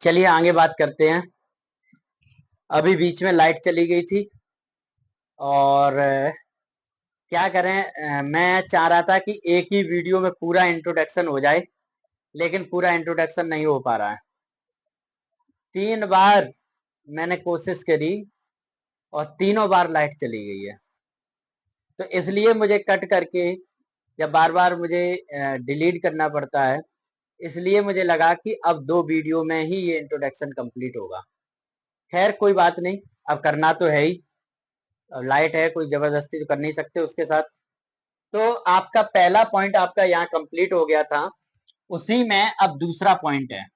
चलिए आगे बात करते हैं। अभी बीच में लाइट चली गई थी और क्या करें, मैं चाह रहा था कि एक ही वीडियो में पूरा इंट्रोडक्शन हो जाए, लेकिन पूरा इंट्रोडक्शन नहीं हो पा रहा है। 3 बार मैंने कोशिश करी और तीनों बार लाइट चली गई है। तो इसलिए मुझे कट करके या बार बार मुझे डिलीट करना पड़ता है। इसलिए मुझे लगा कि अब 2 वीडियो में ही ये इंट्रोडक्शन कंप्लीट होगा। खैर कोई बात नहीं, अब करना तो है ही। अब लाइट है, कोई जबरदस्ती तो कर नहीं सकते उसके साथ। तो आपका पहला पॉइंट आपका यहाँ कंप्लीट हो गया था, उसी में अब दूसरा पॉइंट है।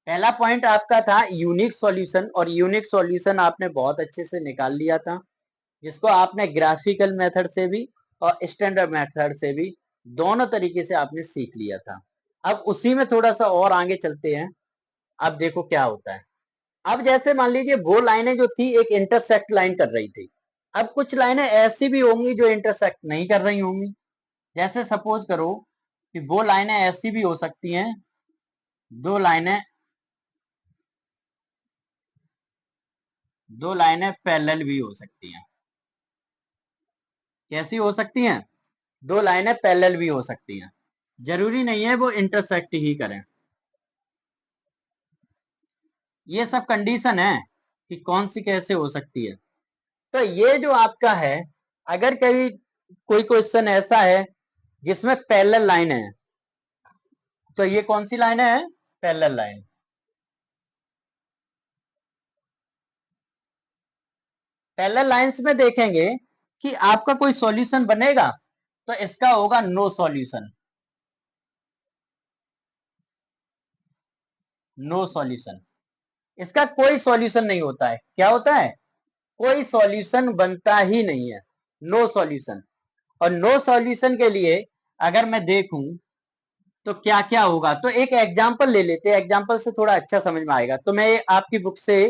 पहला पॉइंट आपका था यूनिक सॉल्यूशन, और यूनिक सॉल्यूशन आपने बहुत अच्छे से निकाल लिया था, जिसको आपने ग्राफिकल मेथड से भी और स्टैंडर्ड मेथड से भी दोनों तरीके से आपने सीख लिया था। अब उसी में थोड़ा सा और आगे चलते हैं। अब देखो क्या होता है। अब जैसे मान लीजिए वो लाइनें जो थी एक इंटरसेक्ट लाइन कर रही थी। अब कुछ लाइनें ऐसी भी होंगी जो इंटरसेक्ट नहीं कर रही होंगी। जैसे सपोज करो कि वो लाइनें ऐसी भी हो सकती हैं, दो लाइनें पैरेलल भी हो सकती हैं। कैसी हो सकती हैं? 2 लाइनें पैरेलल भी हो सकती हैं। जरूरी नहीं है वो इंटरसेक्ट ही करें। ये सब कंडीशन है कि कौन सी कैसे हो सकती है। तो ये जो आपका है, अगर कहीं कोई क्वेश्चन ऐसा है जिसमें पैरेलल लाइन है, तो ये कौन सी लाइन है? Parallel line. पैरेलल लाइंस में देखेंगे कि आपका कोई सॉल्यूशन बनेगा, तो इसका होगा नो सॉल्यूशन। नो सॉल्यूशन, इसका कोई सॉल्यूशन नहीं होता है। क्या होता है? कोई सॉल्यूशन बनता ही नहीं है। No solution. और नो सॉल्यूशन के लिए अगर मैं देखूं तो क्या क्या होगा, तो एक एग्जांपल ले लेते हैं। एग्जांपल से थोड़ा अच्छा समझ में आएगा। तो मैं आपकी बुक से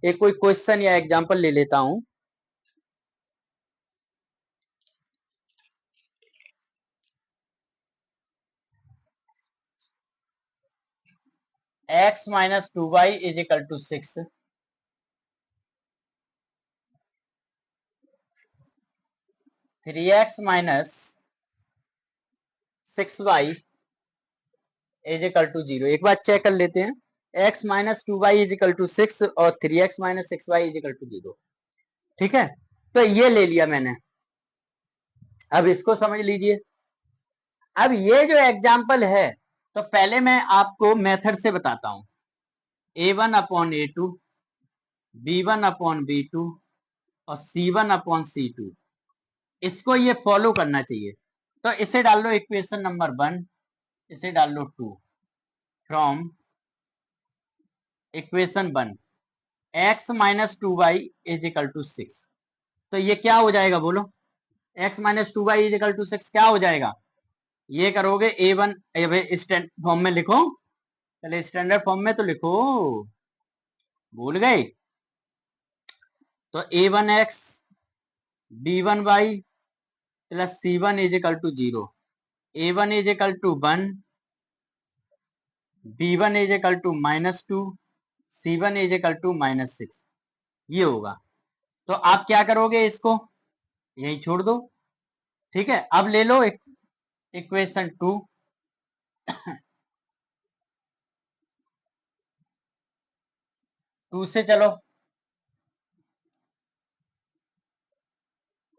एक कोई क्वेश्चन या एग्जांपल ले लेता हूं। x minus 2y is equal to 6। 3x minus 6y is equal to 0। एक बार चेक कर लेते हैं। x minus 2y is equal to 6 और 3x minus 6y is equal to 0। ठीक है, तो ये ले लिया मैंने। अब इसको समझ लीजिए। अब ये जो एग्जाम्पल है, तो पहले मैं आपको मेथड से बताता हूं। a1/a2, b1/b2 और c1/c2, इसको ये फॉलो करना चाहिए। तो इसे डाल लो इक्वेशन नंबर 1, इसे डाल लो 2 from equation 1। x minus 2y is equal to 6। तो ये क्या हो जाएगा बोलो? x minus 2y is equal to 6 क्या हो जाएगा? ये करोगे a1, स्टैंडर्ड फॉर्म में लिखो। पहले स्टैंडर्ड फॉर्म में तो लिखो, भूल गए? तो a1x b1y plus c1 is equal to 0। a1 is equal to 1, b1 is equal to -2, c1 is equal to -6। ये होगा। तो आप क्या करोगे, इसको यही छोड़ दो। ठीक है, अब ले लो इक्वेशन 2। 2 से चलो,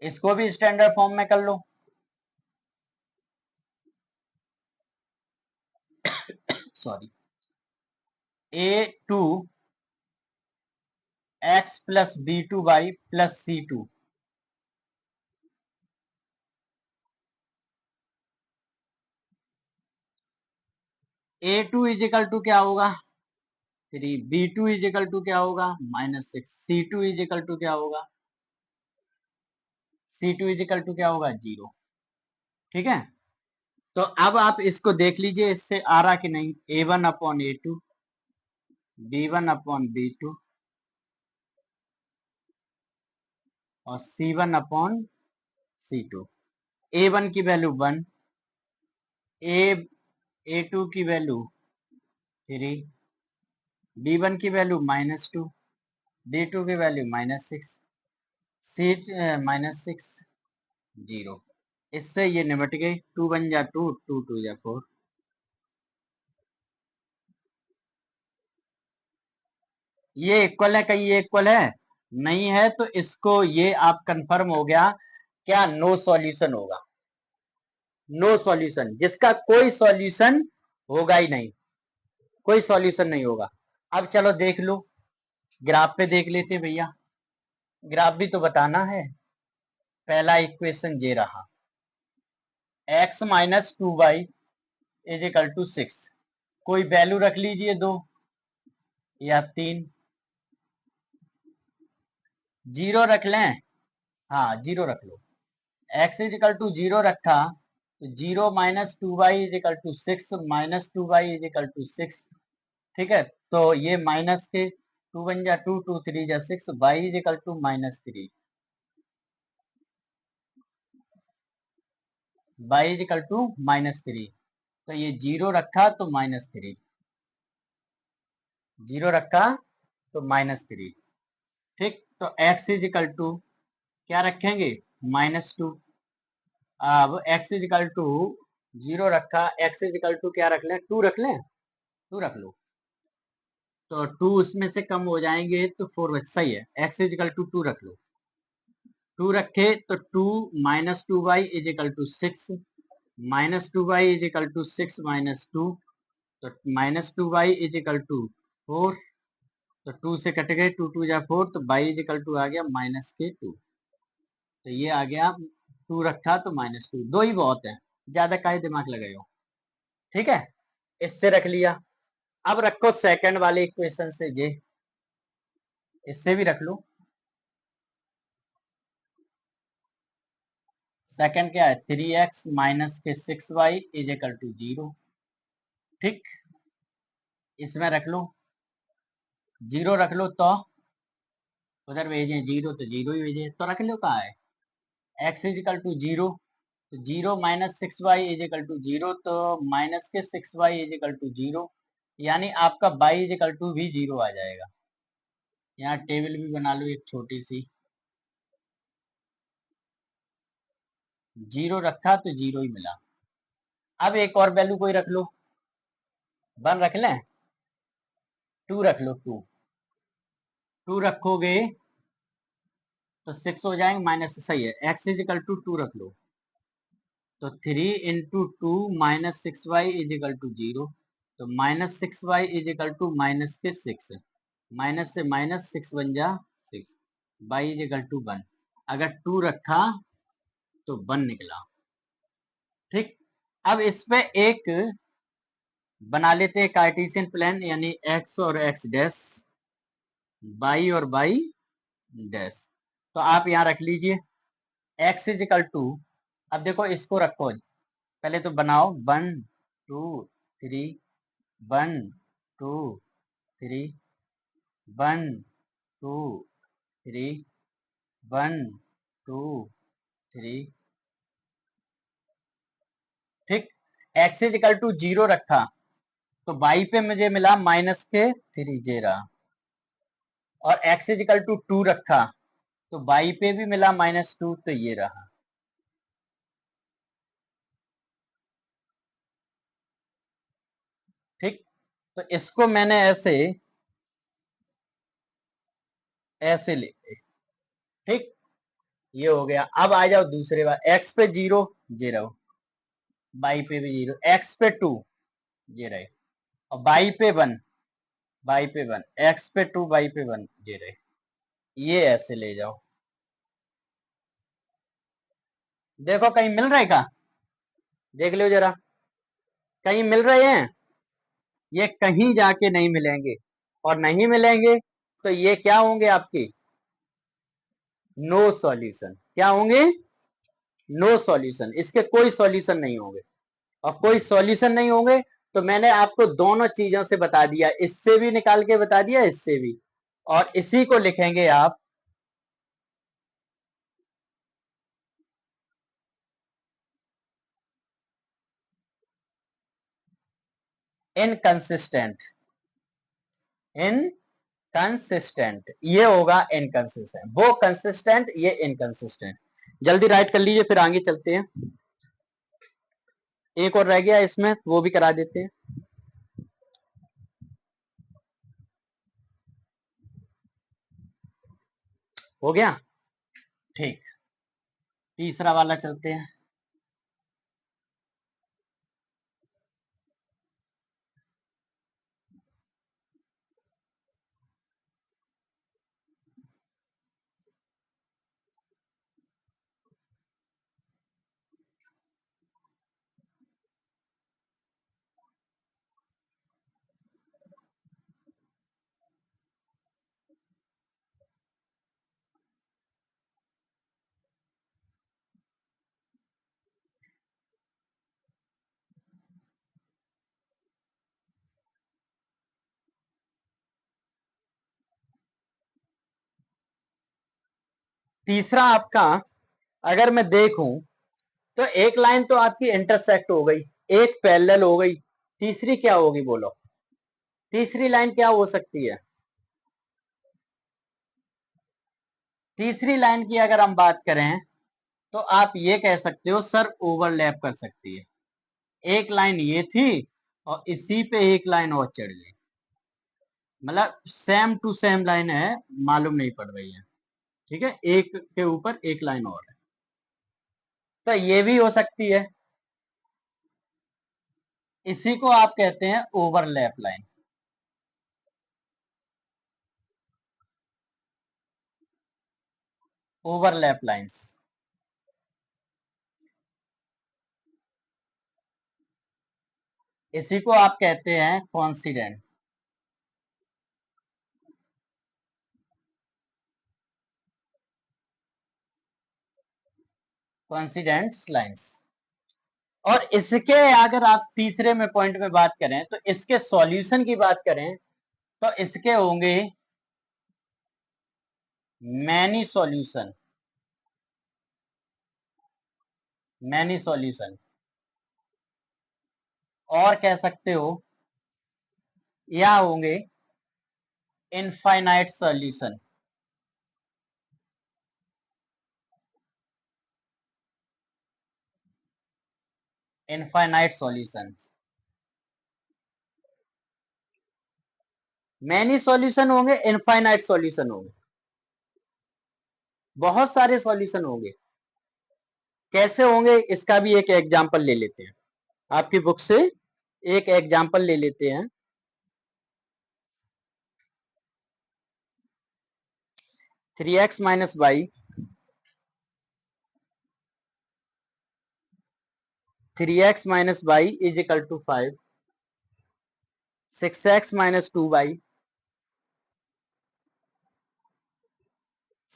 इसको भी स्टैंडर्ड फॉर्म में कर लो। Sorry, a2 x plus b2y plus c2। a2 is equal to क्या होगा? 3। b2 इज इक्वल टू क्या होगा? -6। c2 इज इक्वल टू क्या होगा? c2 इज इक्वल टू क्या होगा? 0। ठीक है, तो अब आप इसको देख लीजिए, इससे आ रहा कि नहीं। a1/a2, b1/b2 और c1/c2। a1 की वैल्यू 1, a a2 की वैल्यू 3, B1 की वैल्यू -2, D2 की वैल्यू -6, C -6, 0। इससे ये निपट गई, 2 1 जा 2, 2 2 जा 4। ये इक्वल है, कहीं ये इक्वल है नहीं है, तो इसको ये आप कंफर्म हो गया क्या, नो सॉल्यूशन होगा। नो सॉल्यूशन, जिसका कोई सॉल्यूशन होगा ही नहीं, कोई सॉल्यूशन नहीं होगा। अब चलो देख लो, ग्राफ पे देख लेते भैया, ग्राफ भी तो बताना है। पहला इक्वेशन ये रहा, x - 2y = 6। कोई वैल्यू रख लीजिए, 2 या 3, 0 रख लें, हाँ 0 रख लो। x = 0 रखा तो 0 - 2y = 6, -2y = 6। ठीक है, तो ये माइनस के 2 1 जा 2, 2 3 जा 6, y = -3, y = -3। तो ये 0 रखा तो -3, 0 रखा तो -3। ठीक, तो x = क्या रखेंगे, -2। अब x = 0 रखा, x = क्या रख लें, 2 रख लें, 2 रख लो, तो 2 उसमें से कम हो जाएंगे तो 4 बच, सही है, x = 2 रख लो। 2 रखे तो 2 - 2y = 6, -2y = 6 - 2, तो -2y = 4, तो 2 से कट गए, 2 2 जा 4, तो y = आ गया -2। तो ये आ गया, 2 रखा तो -2, 2 ही बहुत है, ज्यादा काहे दिमाग लगाए हो। ठीक है, इससे रख लिया। अब रखो सेकंड वाले इक्वेशन से जे, इससे भी रख लो। सेकंड क्या है, 3x - 6y = 0। ठीक, इसमें रख लो, 0 रख लो, तो उधर भेजे 0 तो 0 ही भेजे, तो रख लो कहाँ है, x = 0, तो 0 - 6y = 0, तो माइनस के 6y = 0, यानी आपका y = भी 0 आ जाएगा। यहाँ टेबल भी बना लो एक छोटी सी, 0 रखा तो 0 ही मिला। अब एक और वैल्यू कोई रख लो, 1 रख लें, 2 रख लो, 2, 2 रखोगे तो 6 हो जाएंगे, माइनस, सही है, x = 2 रख लो, तो 3 × 2 - 6y = 0, तो -6y = माइनस के 6, माइनस से माइनस 6 1 जा 6, y = 1। अगर 2 रखा तो 1 निकला। ठीक, अब इस पे एक बना लेते हैं कार्टेशियन प्लान, यानी x और x डैश, y और y डैश। तो आप यहाँ रख लीजिए x = अब देखो इसको रखो, पहले तो बनाओ 1 2 3, 1 2 3, 1 2 3, 1 2 3। ठीक, x = 0 रखा तो y पे मुझे मिला -3, जे रहा, और x = 2 रखा तो y पे भी मिला -2, तो ये रहा। ठीक, तो इसको मैंने ऐसे ऐसे ले, ठीक, ये हो गया। अब आ जाओ दूसरे बार, x पे 0, ये रहो, y पे भी 0, x पे 2, ये रहे, और y पे 1, y पे 1, x पे 2, y पे 1, ये रहे। ये ऐसे ले जाओ, देखो कहीं मिल रहा है क्या, देख लो जरा, कहीं मिल रहे हैं, ये कहीं जाके नहीं मिलेंगे, और नहीं मिलेंगे तो ये क्या होंगे आपके, नो सॉल्यूशन। क्या होंगे, नो सॉल्यूशन, इसके कोई सॉल्यूशन नहीं होंगे। और कोई सॉल्यूशन नहीं होंगे तो मैंने आपको दोनों चीजों से बता दिया, इससे भी निकाल के बता दिया, इससे भी, और इसी को लिखेंगे आप इनकंसिस्टेंट। इनकंसिस्टेंट, ये होगा इनकंसिस्टेंट, वो कंसिस्टेंट ये इनकंसिस्टेंट। जल्दी राइट कर लीजिए फिर आगे चलते हैं। एक और रह गया इसमें, वो भी करा देते हैं। हो गया, ठीक। तीसरा वाला चलते हैं। तीसरा आपका, अगर मैं देखूं तो एक लाइन तो आपकी इंटरसेक्ट हो गई, एक पैरेलल हो गई, तीसरी क्या होगी बोलो? तीसरी लाइन क्या हो सकती है? तीसरी लाइन की अगर हम बात करें तो आप ये कह सकते हो सर ओवरलैप कर सकती है। एक लाइन ये थी और इसी पे एक लाइन और चढ़ गई, मतलब सेम टू सेम लाइन है, मालूम नहीं पड़ रही है। ठीक है, एक के ऊपर एक लाइन और है, तो ये भी हो सकती है। इसी को आप कहते हैं ओवरलैप लाइन। ओवरलैप लाइंस, इसी को आप कहते हैं कॉन्सिडेंट। कॉन्सिडेंट्स लाइंस। और इसके अगर आप तीसरे में पॉइंट में बात करें तो इसके सॉल्यूशन की बात करें तो इसके होंगे मैनी सॉल्यूशन, मैनी सॉल्यूशन। और कह सकते हो या होंगे infinite solution. Infinite solution, many solution होंगे, इनफाइनाइट सॉल्यूशन होंगे, बहुत सारे सॉल्यूशन होंगे। कैसे होंगे इसका भी एक एग्जांपल ले लेते हैं, आपकी बुक से एक एग्जांपल ले लेते हैं। 3x minus y, 3x minus y is equal to 5, 6x minus 2y,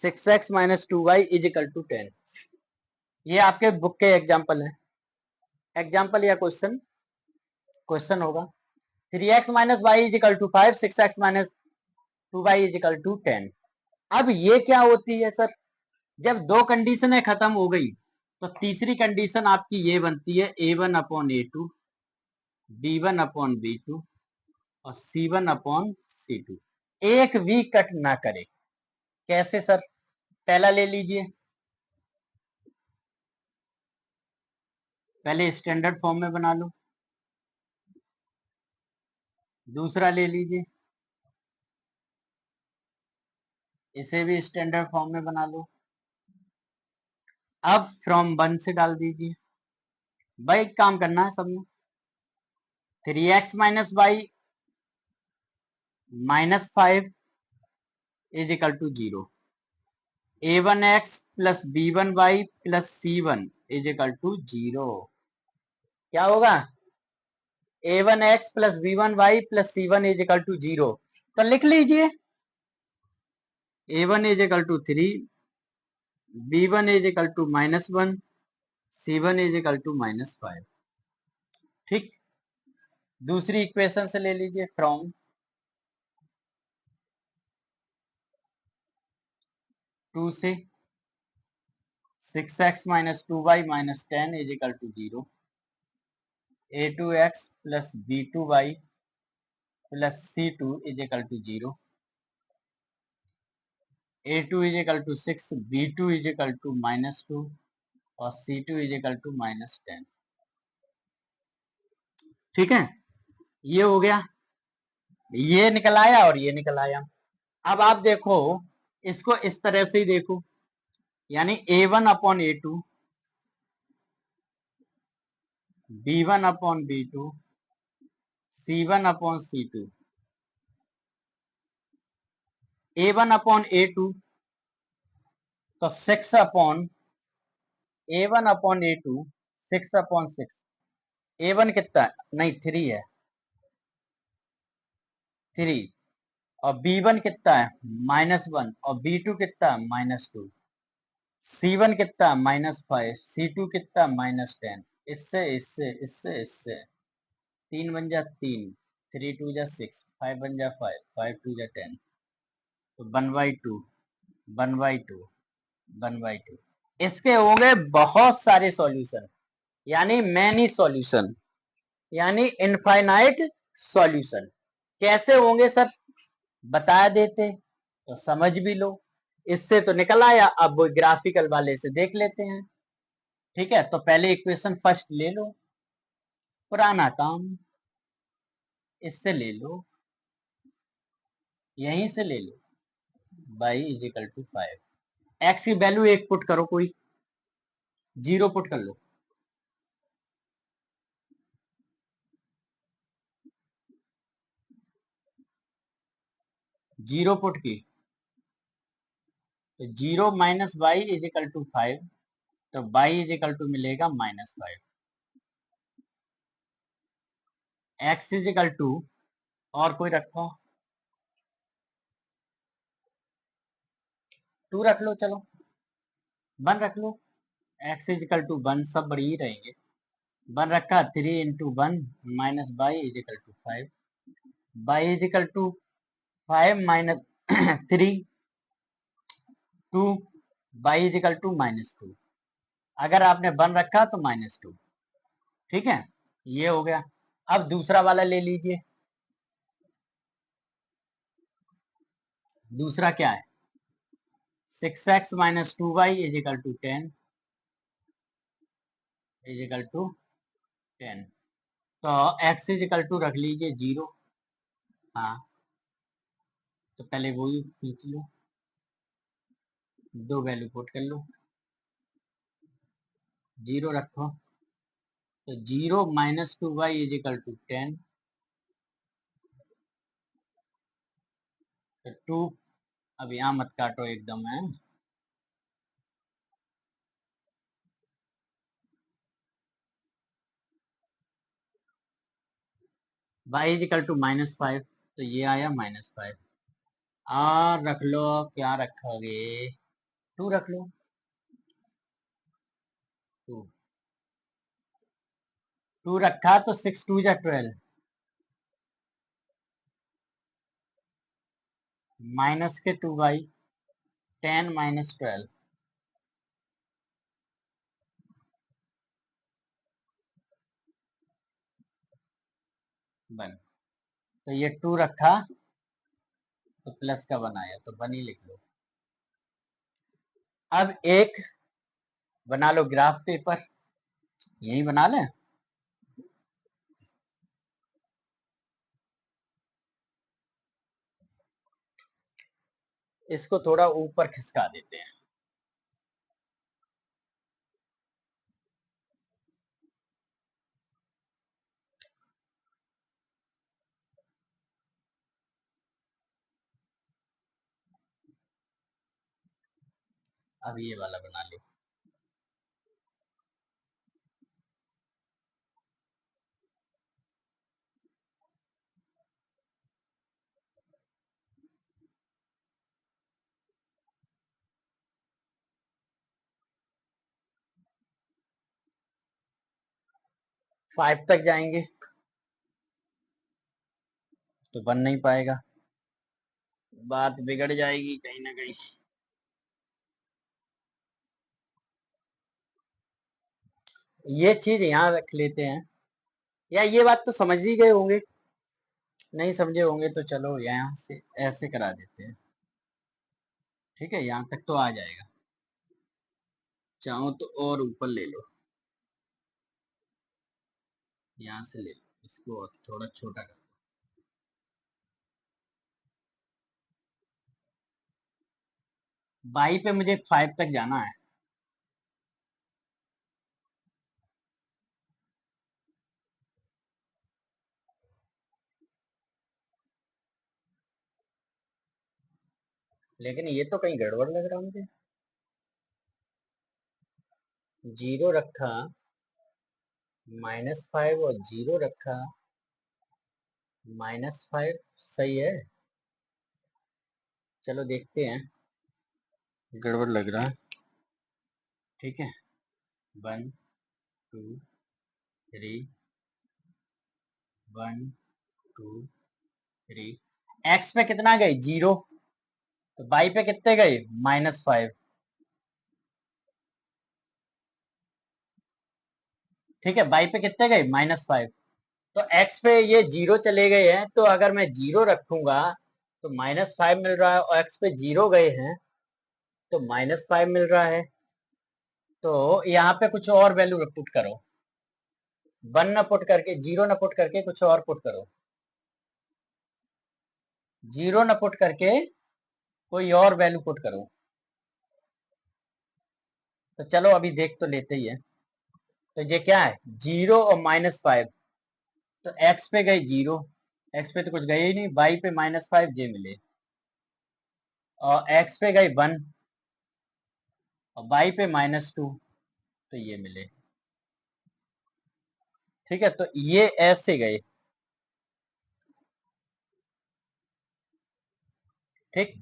6x minus 2y is equal to 10। ये आपके बुक के एग्जांपल है, एग्जांपल या क्वेश्चन, क्वेश्चन होगा। 3x minus y is equal to 5, 6x minus 2y is equal to 10। अब ये क्या होती है सर? जब दो कंडीशनें खत्म हो गई तो तीसरी कंडीशन आपकी ये बनती है a1/a2, b1/b2 और c1/c2, एक भी कट ना करे। कैसे सर? पहला ले लीजिए, पहले स्टैंडर्ड फॉर्म में बना लो। दूसरा ले लीजिए, इसे भी स्टैंडर्ड फॉर्म में बना लो। अब फ्रॉम 1 से डाल दीजिए। भाई काम करना है सब में। 3x minus y minus 5 is equal to 0, a1x plus b1y plus c1 is equal to 0। क्या होगा? a1x plus b1y plus c1 is equal to 0। तो लिख लीजिए a1 is equal to 3, b1 is equal to -1, c1 is equal to -5। ठीक, दूसरी equation से ले लीजिए, फ्रॉम 2 से 6x minus 2y minus 10 is equal to 0, a2x plus b2y plus C2 is equal to 0, A2 is equal to 6, B2 is equal to -2 और C2 is equal to -10। ठीक है, ये हो गया, ये निकल आया और ये निकल आया। अब आप देखो, इसको इस तरह से ही देखो, यानी A1 upon A2, B1 upon B2, C1 upon C2, A1 upon A2 तो 6 upon A1 upon A2, 6 upon 6, A1 कितना है? नहीं 3 है, 3, और B1 कितना है? -1, और B2 कितना है? -2, C1 कितना? -5, C2 कितना? -10। इससे इससे इससे इससे 3 बन जा 3, 3 2 जा 6, 5 बन जा 5, 5 2 जा 10, तो 1/2, 1/2, 1/2। इसके होंगे बहुत सारे सॉल्यूशन, यानी मैनी सॉल्यूशन, यानी इनफाइनाइट सॉल्यूशन। कैसे होंगे सर, बता देते तो समझ भी लो। इससे तो निकल आया, अब ग्राफिकल वाले से देख लेते हैं। ठीक है, तो पहले इक्वेशन फर्स्ट ले लो, पुराना काम, इससे ले लो, यहीं से ले लो, y is equal to 5। X की वैल्यू एक पुट करो, कोई 0 पुट कर लो, जीरो पुट की, तो 0 minus y is equal to 5, तो y इज इक्वल टू मिलेगा -5। x इज इक्वल टू, और कोई रखो, 2 रख लो, चलो 1 रख लो, x इज इक्वल टू 1, सब बड़ी ही रहेंगे। 1 रखा, 3 into 1 minus y is equal to 5, y is equal to 5 minus 3, 2, y is equal to -2। अगर आपने 1 रखा तो -2। ठीक है, ये हो गया। अब दूसरा वाला ले लीजिए, दूसरा क्या है? 6x minus 2y is equal to 10, is equal to 10। तो x इज इक्वल टू रख लीजिए 0। हाँ, तो पहले वो ही खींच लो, 2 वैल्यू पुट कर लो, 0 रखो, तो 0 minus 2y is equal to 10, तो 2, अब यहाँ मत काटो एकदम है, y इज इक्वल टू -5, तो ये आया -5। और रख लो, क्या रखोगे? 2 रख लो, 2, 2 रखा तो 6 2 जा 12, माइनस के 2y, 10 माइनस 12, 1। तो ये 2 रखा तो प्लस का 1 आया, तो 1 ही लिख लो। अब एक बना लो ग्राफ पेपर, यही बना लें, इसको थोड़ा ऊपर खिसका देते हैं। अब ये वाला बना लो, फाइव तक जाएंगे तो बन नहीं पाएगा, बात बिगड़ जाएगी कहीं ना कहीं। ये चीज यहाँ रख लेते हैं, या ये बात तो समझ ही गए होंगे। नहीं समझे होंगे तो चलो यहाँ से ऐसे करा देते हैं। ठीक है, यहाँ तक तो आ जाएगा। चाहो तो और ऊपर ले लो, यहाँ से ले लो, इसको और थोड़ा छोटा कर। बाई पे मुझे 5 तक जाना है। लेकिन ये तो कहीं गड़बड़ लग रहा मुझे। 0 रखा, -5 और 0 रखा, -5 सही है। चलो देखते हैं, गड़बड़ लग रहा है। ठीक है, 1 2 3, 1 2 3। एक्स पे कितना गई? 0। तो बाई पे कितने गए? -5। ठीक है, बाई पे कितने गए? -5। तो एक्स पे ये 0 चले गए हैं, तो अगर मैं 0 रखूंगा तो -5 मिल रहा है, और एक्स पे 0 गए हैं तो -5 मिल रहा है। तो यहाँ पे कुछ और वैल्यू पुट करो, 1 ना पुट करके, 0 ना पुट करके कुछ और पुट करो, 0 ना पुट करके कोई और वैल्यू पुट करो। तो चलो अभी देख तो लेते ही है। तो ये क्या है? 0 और -5। तो एक्स पे गई 0, एक्स पे तो कुछ गए ही नहीं, वाई पे -5 जे मिले, और एक्स पे गई 1 और वाई पे -2, तो ये मिले। ठीक है, तो ये ऐसे गए। ठीक,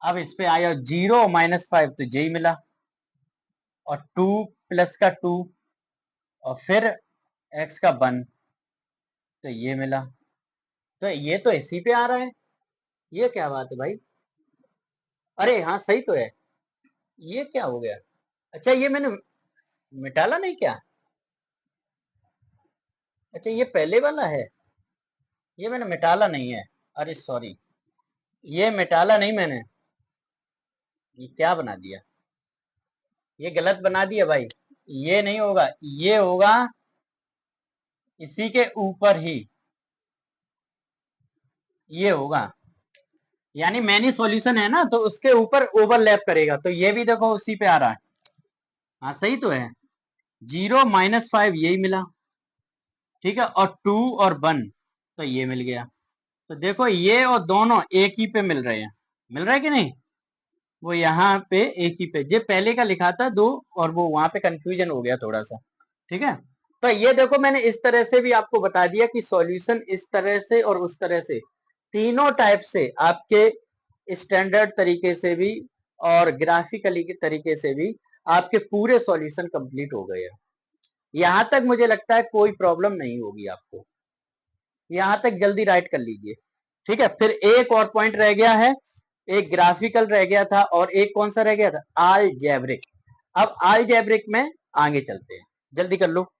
अब इस पे आया 0 -5, तो जे ही मिला, और 2 प्लस का 2, और फिर एक्स का 1, तो ये मिला। तो ये तो इसी पे आ रहा है। ये क्या बात है भाई? अरे हाँ सही तो है। ये क्या हो गया? अच्छा, ये मैंने मिटाला नहीं क्या? अच्छा, ये पहले वाला है, ये मैंने मिटाला नहीं है। अरे सॉरी, ये मिटाला नहीं मैंने, ये क्या बना दिया? ये गलत बना दिया भाई। ये नहीं होगा, ये होगा इसी के ऊपर ही, ये होगा। यानी मैनी सॉल्यूशन है ना, तो उसके ऊपर ओवरलैप करेगा, तो ये भी देखो उसी पे आ रहा है। हाँ सही तो है। 0 -5 यही मिला। ठीक है, और 2 और 1, तो ये मिल गया। तो देखो ये और दोनों एक ही पे मिल रहे हैं, मिल रहा है कि नहीं? वो यहाँ पे एक ही पे, ये पहले का लिखा था 2, और वो वहां पे कंफ्यूजन हो गया थोड़ा सा। ठीक है, तो ये देखो मैंने इस तरह से भी आपको बता दिया कि सॉल्यूशन इस तरह से और उस तरह से, तीनों टाइप से आपके स्टैंडर्ड तरीके से भी और ग्राफिकली के तरीके से भी आपके पूरे सॉल्यूशन कंप्लीट हो गए हैं। यहां तक मुझे लगता है कोई प्रॉब्लम नहीं होगी आपको, यहां तक जल्दी राइट कर लीजिए। ठीक है, फिर एक और पॉइंट रह गया है, एक ग्राफिकल रह गया था, और एक कौन सा रह गया था? अलजेब्रिक। अब अलजेब्रिक में आगे चलते हैं, जल्दी कर लो।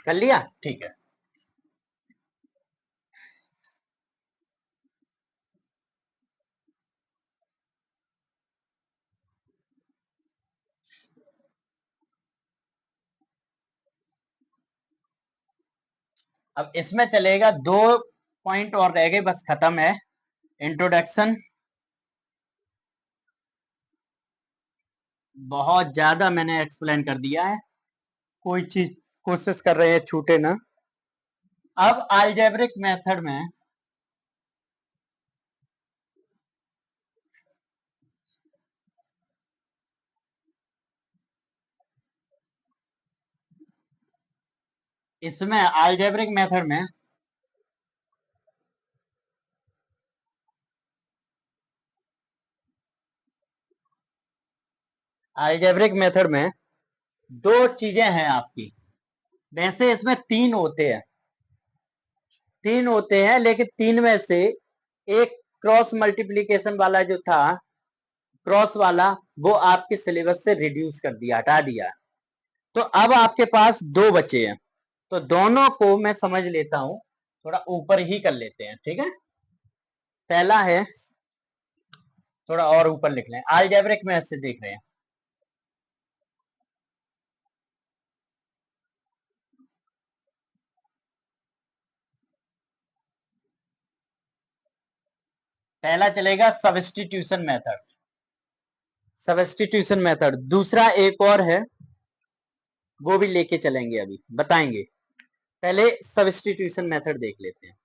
कर लिया? ठीक है। अब इसमें चलेगा, 2 पॉइंट और रह गए, बस खत्म है। इंट्रोडक्शन, बहुत ज्यादा मैंने एक्सप्लेन कर दिया है, कोई चीज कोशिश कर रहे हैं छूटे ना। अब अलजेब्रिक मेथड में इसमें अलजेब्रिक मेथड में अलजेब्रिक मेथड में दो चीजें हैं आपकी, वैसे इसमें तीन होते हैं, लेकिन तीन में से एक क्रॉस मल्टीप्लीकेशन वाला जो था, क्रॉस वाला, वो आपके सिलेबस से रिड्यूस कर दिया, हटा दिया। तो अब आपके पास दो बचे हैं, तो दोनों को मैं समझ लेता हूं, थोड़ा ऊपर ही कर लेते हैं, ठीक है। पहला है, थोड़ा और ऊपर लिख लें, अलजेब्रिक मैथ से देख रहे हैं। पहला चलेगा सब्स्टिट्यूशन मेथड, सब्स्टिट्यूशन मेथड। दूसरा एक और है, वो भी लेके चलेंगे, अभी बताएंगे। पहले सब्स्टिट्यूशन मेथड देख लेते हैं।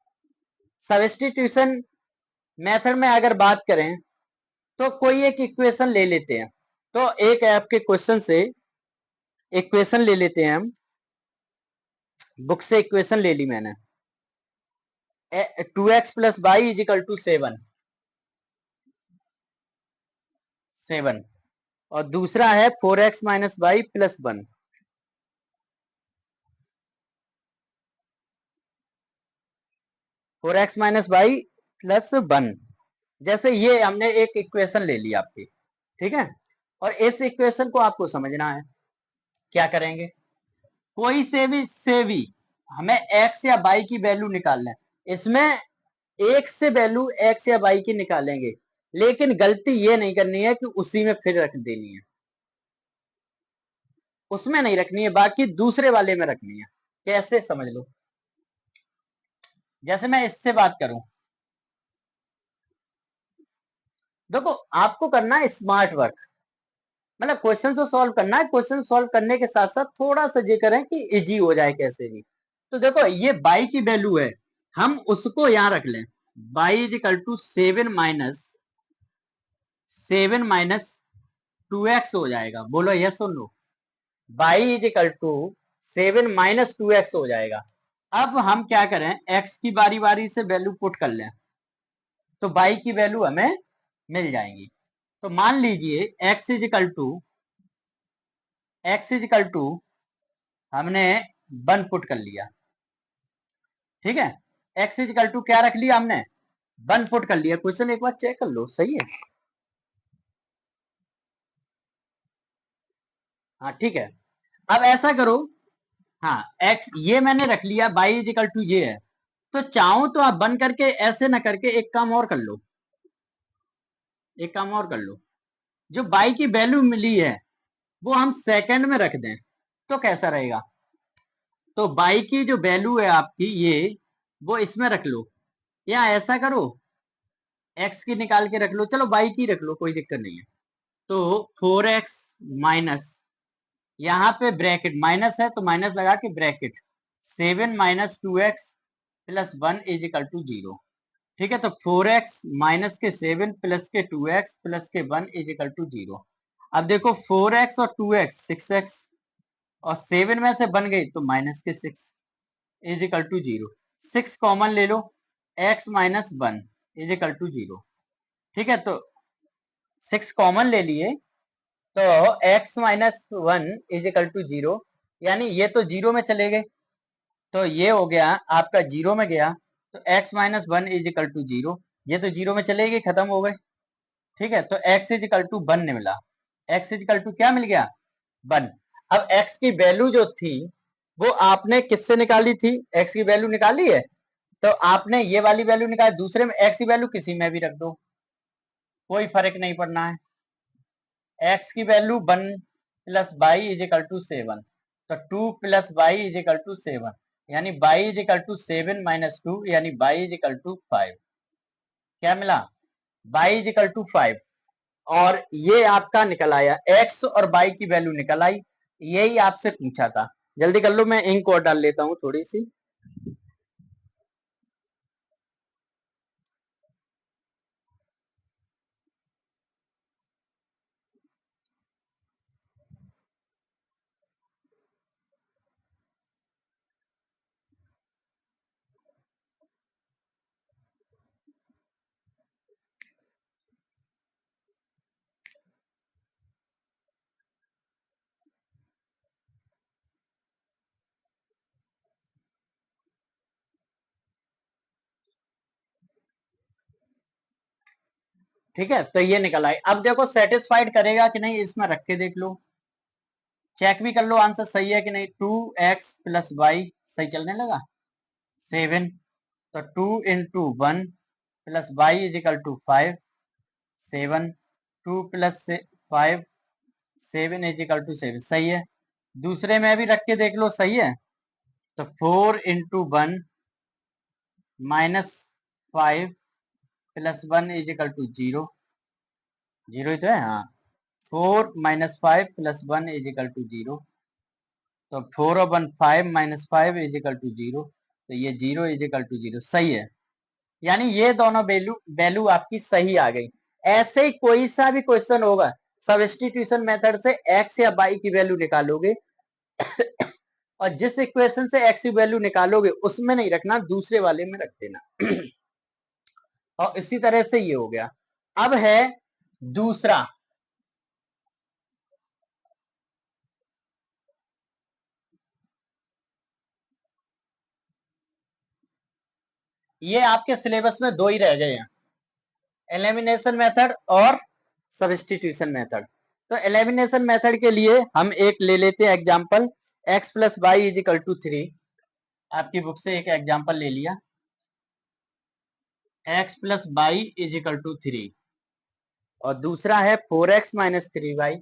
सब्स्टिट्यूशन मेथड में अगर बात करें, तो कोई एक इक्वेशन ले लेते हैं। तो एक आपके क्वेश्चन से इक्वेशन ले लेते हैं हम, बुक से इक्वेशन ले ली मैंने, 2x plus y is equal to 7। और दूसरा है 4x minus y plus 1। 4x minus y plus 1। जैसे ये हमने एक इक्वेशन ले ली आपकी, ठीक है। और इस इक्वेशन को आपको समझना है, क्या करेंगे, कोई से भी हमें x या y की वैल्यू निकालना है। इसमें एक से वैल्यू x या y की निकालेंगे, लेकिन गलती ये नहीं करनी है कि उसी में फिर रख देनी है, उसमें नहीं रखनी है, बाकी दूसरे वाले में रखनी है। कैसे, समझ लो। जैसे मैं इससे बात करूं, देखो आपको करना है स्मार्ट वर्क, मतलब क्वेश्चन को सॉल्व करना है। क्वेश्चन सॉल्व करने के साथ साथ थोड़ा सा ये करें कि इजी हो जाए कैसे भी। तो देखो ये बाई की वैल्यू है, हम उसको यहां रख लें, y is equal to 7 minus 2x हो जाएगा। बोलो यस और no. Y is equal to 7 minus 2x हो जाएगा। अब हम क्या करें, x की बारी बारी से वैल्यू पुट कर लें, तो बाई की वैल्यू हमें मिल जाएंगी। तो मान लीजिए x इज इक्वल टू हमने 1 पुट कर लिया, ठीक है। x इज इक्वल टू क्या रख लिया हमने, 1 पुट कर लिया। क्वेश्चन एक बार चेक कर लो, सही है। हाँ ठीक है। अब ऐसा करो, हाँ x ये मैंने रख लिया, बाई इज इक्वल टू ये है। तो चाहो तो आप बन करके ऐसे ना करके एक काम और कर लो, एक काम और कर लो, जो बाई की वैल्यू मिली है वो हम सेकंड में रख दें, तो कैसा रहेगा। तो बाई की जो वैल्यू है आपकी ये, वो इसमें रख लो, या ऐसा करो एक्स की निकाल के रख लो, चलो बाई की रख लो, कोई दिक्कत नहीं है। तो 4x माइनस, यहाँ पे ब्रैकेट माइनस है तो माइनस लगा के bracket, 7 minus 2x plus 1 is equal to 0। ठीक है, तो 4x माइनस के 7 प्लस के 2x प्लस के 1 इज इक्वल टू 0। अब देखो 4x और 2x 6x, और 7 में से बन गई तो माइनस के 6 इज इक्वल टू 0। 6 कॉमन ले लो, x minus 1 is equal to 0। ठीक है, तो 6 कॉमन ले लिए, तो x minus 1 is equal to 0, यानी ये तो 0 में चले गए, तो ये हो गया आपका 0 में गया, तो x minus 1 is equal to 0, ये तो 0 में चले गए, खत्म हो गए। ठीक है, तो x इज इक्वल टू 1 ने मिला, x इज इक्वल टू क्या मिल गया, 1। अब x की वैल्यू जो थी वो आपने किससे निकाली थी, x की वैल्यू निकाली है, तो आपने ये वाली वैल्यू निकाली, दूसरे में x की वैल्यू किसी में भी रख दो, कोई फर्क नहीं पड़ना है। x की value 1 plus y is equal to 7, तो 2 plus y is equal to 7, यानी y is equal to 7 minus 2, यानी बाई इज इक्वल टू 5। क्या मिला, बाई इज इक्वल टू 5। और ये आपका निकल आया, x और बाई की वैल्यू निकल आई, यही आपसे पूछा था। जल्दी कर लो, मैं इंक और डाल लेता हूं थोड़ी सी। ठीक है, तो ये निकल आई। अब देखो सेटिस्फाइड करेगा कि नहीं, इसमें रख के देख लो, चेक भी कर लो आंसर सही है कि नहीं। 2x प्लस वाई सही चलने लगा, 7, तो 2 × 1 plus y is equal to 5, 7, 2 plus 5, 7 is equal to 7, सही है। दूसरे में भी रख के देख लो, सही है। तो 4 × 1 -5 प्लस 1 इज इक्वल टू 0, 0 ही तो है, हाँ। 4 - 5 प्लस 1 इज इक्वल टू 0, तो 4 और 1 5 -5 इज इक्वल टू 0, तो ये 0 इज इक्वल टू 0, सही है। यानी ये दोनों वैल्यू वैल्यू आपकी सही आ गई। ऐसे ही कोई सा भी क्वेश्चन होगा, सब्स्टिट्यूशन मेथड से x या y की वैल्यू निकालोगे और जिस इक्वेशन से x की वैल्यू निकालोगे उसमें नहीं रखना, दूसरे वाले में रख देना। और इसी तरह से ये हो गया। अब है दूसरा, ये आपके सिलेबस में दो ही रह गए हैं, एलिमिनेशन मेथड और सब्स्टिट्यूशन मेथड। तो एलिमिनेशन मेथड के लिए हम एक ले लेते हैं example, x plus y is equal to 3। आपकी बुक से एक एग्जांपल ले लिया, x plus y is equal to 3, और दूसरा है 4x minus 3y,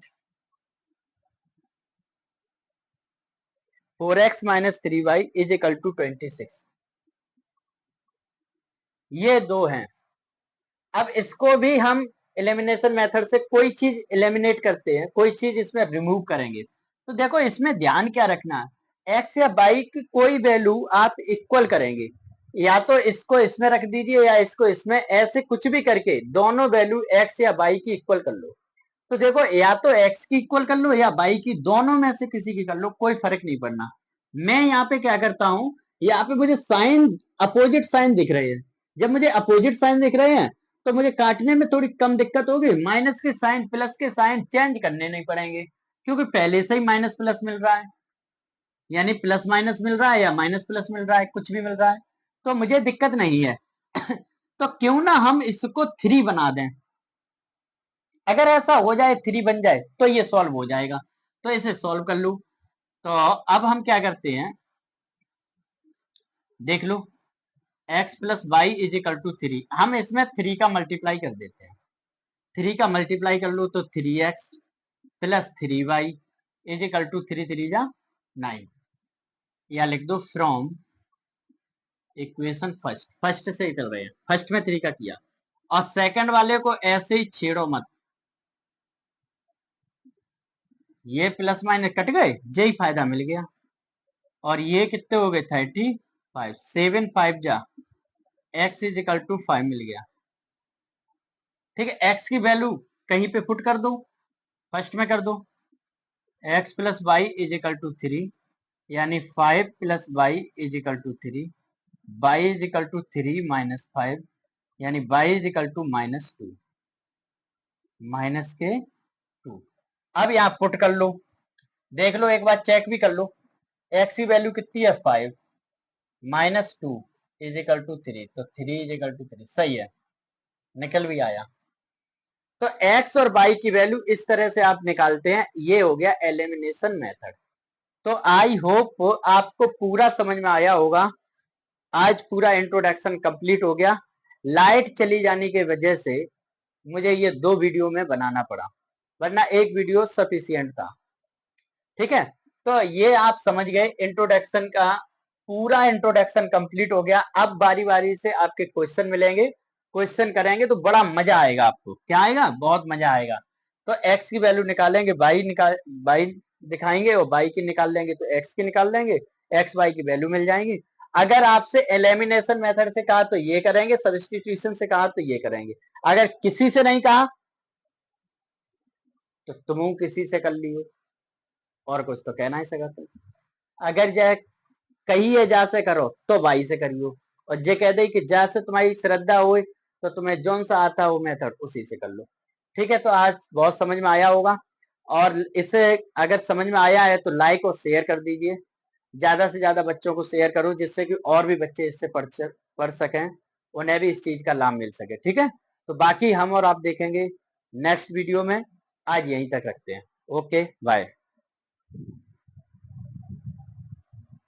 4x minus 3y is equal to 26। ये दो हैं। अब इसको भी हम एलिमिनेशन मेथड से कोई चीज एलिमिनेट करते हैं, कोई चीज इसमें रिमूव करेंगे। तो देखो इसमें ध्यान क्या रखना, एक्स या वाई की कोई वैल्यू आप इक्वल करेंगे, या तो इसको इसमें रख दीजिए या इसको इसमें, ऐसे कुछ भी करके दोनों वैल्यू एक्स या वाई की इक्वल कर लो। तो देखो या तो एक्स की इक्वल कर लो या वाई की, दोनों में से किसी की कर लो, कोई फर्क नहीं पड़ना। मैं यहाँ पे क्या करता हूँ, यहाँ पे मुझे साइन, अपोजिट साइन दिख रहे हैं। जब मुझे अपोजिट साइन दिख रहे हैं तो मुझे काटने में थोड़ी कम दिक्कत होगी, माइनस के साइन प्लस के साइन चेंज करने नहीं पड़ेंगे, क्योंकि पहले से ही माइनस प्लस मिल रहा है, यानी प्लस माइनस मिल रहा है या माइनस प्लस मिल रहा है, कुछ भी मिल रहा है, तो मुझे दिक्कत नहीं है। तो क्यों ना हम इसको 3 बना दें, अगर ऐसा हो जाए 3 बन जाए तो ये सॉल्व हो जाएगा। तो इसे सॉल्व कर लू। तो अब हम क्या करते हैं, देख लो, x plus y is equal to 3, हम इसमें 3 का मल्टीप्लाई कर देते हैं। 3 का मल्टीप्लाई कर लो तो 3x plus 3y is equal to 3 3 जा 9, या लिख दो फ्रॉम इक्वेशन फर्स्ट, फर्स्ट से ही चल रहे हैं, फर्स्ट में 3 का किया, और सेकंड वाले को ऐसे ही छेड़ो मत, ये प्लस माइनस कट गए, यही फायदा मिल गया। और ये कितने हो गए, 35, 7 5 जा x इज इक्वल टू 5 मिल गया। ठीक है, x की वैल्यू कहीं पे पुट कर दो, फर्स्ट में कर दो, x plus y is equal to 3, यानी 5 plus y is equal to 3, y is equal to 3 minus 5, यानी y is equal to -2, minus के 2। अब यहाँ पुट कर लो, देख लो एक बार चेक भी कर लो, x की वैल्यू कितनी है 5, -2 इज इक्वल टू 3, तो 3 इज इक्वल टू 3, सही है, निकल भी आया। तो x और y की वैल्यू इस तरह से आप निकालते हैं, ये हो गया एलिमिनेशन मेथड। तो आई होप आपको पूरा समझ में आया होगा। आज पूरा इंट्रोडक्शन कंप्लीट हो गया। लाइट चली जाने की वजह से मुझे ये 2 वीडियो में बनाना पड़ा, वरना एक वीडियो सफिशियंट था। ठीक है, तो ये आप समझ गए इंट्रोडक्शन का, पूरा इंट्रोडक्शन कंप्लीट हो गया। अब बारी बारी से आपके क्वेश्चन मिलेंगे, क्वेश्चन करेंगे तो बड़ा मजा आएगा आपको। क्या आएगा, बहुत मजा आएगा। तो x की वैल्यू निकालेंगे, y दिखाएंगे, और y की निकाल लेंगे तो x की निकाल लेंगे, x y की वैल्यू मिल जाएंगी। अगर आपसे एलिमिनेशन मेथड से कहा तो ये करेंगे, सब्स्टिट्यूशन से कहा तो ये करेंगे। अगर किसी से नहीं कहा तो तुम किसी से कर लियो, और कुछ तो कहना ही सकते। अगर जय कहिए जा से करो तो भाई से करियो, और जे कह दे कि जैसे तुम्हारी श्रद्धा हो तो तुम्हें जौन सा आता है वो मेथड उसी से कर लो। ठीक है, तो आज बहुत समझ में आया होगा, और इसे अगर समझ में आया है तो लाइक और शेयर कर दीजिए, ज्यादा से ज्यादा बच्चों को शेयर करो, जिससे कि और भी बच्चे इससे पढ़ सकें, उन्हें भी इस चीज का लाभ मिल सके। ठीक है, तो बाकी हम और आप देखेंगे नेक्स्ट वीडियो में। आज यहीं तक रखते हैं। Okay bye.